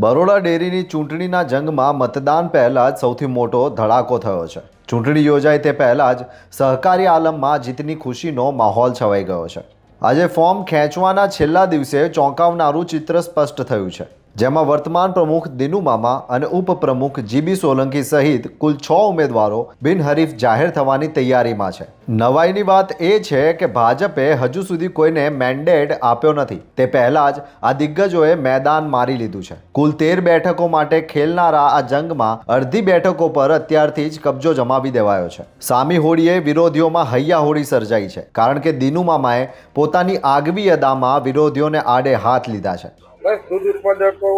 બરોડા ડેરીની ચૂંટણીના જંગમાં મતદાન પહેલા જ સૌથી મોટો ધડાકો થયો છે। ચૂંટણી યોજાય તે પહેલા જ સહકારી આલમમાં જીતની ખુશીનો માહોલ છવાઈ ગયો છે। આજે ફોર્મ ખેંચવાના છેલ્લા દિવસે ચોંકાવનારું ચિત્ર સ્પષ્ટ થયું છે, જેમાં વર્તમાન પ્રમુખ દિનુ મામા અને ઉપપ્રમુખ જીબી સોલંકી સહિત કુલ 6 ઉમેદવારો બિનહરીફ જાહેર થવાની તૈયારીમાં છે। નવાઈની વાત એ છે કે ભાજપે હજુ સુધી કોઈને મેન્ડેટ આપ્યો નથી, તે પહેલા જ આ દિગ્ગજોએ મેદાન મારી લીધું છે। કુલ 13 બેઠકો માટે ખેલનારા આ જંગમાં અડધી બેઠકો પર અત્યારથી જ કબજો જમાવી દેવાયો છે। સામી હોળીએ વિરોધીઓમાં હૈયાહોળી સર્જાઈ છે, કારણ કે દિનુ મામાએ પોતાની આગવી અદામાં વિરોધીઓને આડે હાથ લીધા છે। બસ દૂધ ઉત્પાદકો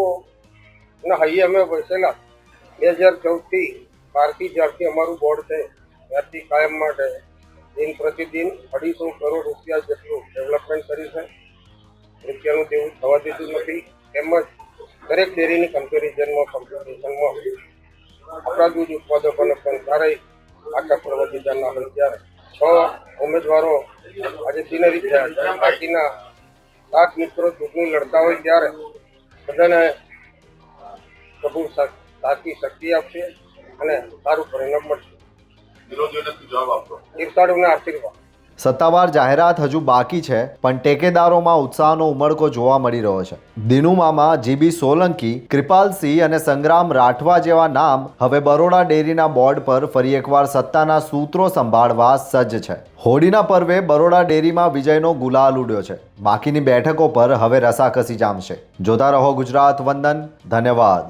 ના હૈયે અમે વસેલા 2014 થી ભારતી જ્યારથી અમારું બોર્ડ છે ત્યારથી કાયમ માટે દિન પ્રતિદિન 250 કરોડ રૂપિયા જેટલું ડેવલપમેન્ટ કરી છે। રૂપિયાનું દેવું થવા દીધું નથી। તેમજ દરેક ડેરીની કોમ્પિટિશનમાં આપણા દૂધ ઉત્પાદકોને પણ ક્યારેય આખા પર્વ જિલ્લાના હોય ત્યારે 6 ઉમેદવારો આજે બિનહરીફ થયા છે। બાકીના 7 મિત્રો ચૂંટણી લડતા હોય ત્યારે બધાને પ્રભુ સાચી શક્તિ આપશે અને સારું પરિણામ મળશે। વિરોધીઓને શું જવાબ આપશો? તીર્થાળુના આશીર્વાદ। સત્તાવાર જાહેરાત હજુ બાકી છે, પણ ટેકેદારોમાં ઉત્સાહનો ઉમળકો જોવા મળી રહ્યો છે। દિનુ મામા, જીબી સોલંકી, કૃપાલસિંહ અને સંગ્રામ રાઠવા જેવા નામ હવે બરોડા ડેરીના બોર્ડ પર ફરી એકવાર સત્તાના સૂત્રો સંભાળવા સજ્જ છે। હોળીના પર્વે બરોડા ડેરીમાં વિજયનો ગુલાલ ઉડ્યો છે। બાકીની બેઠકો પર હવે રસાકસી જામશે। જોતા રહો ગુજરાત વંદન। ધન્યવાદ।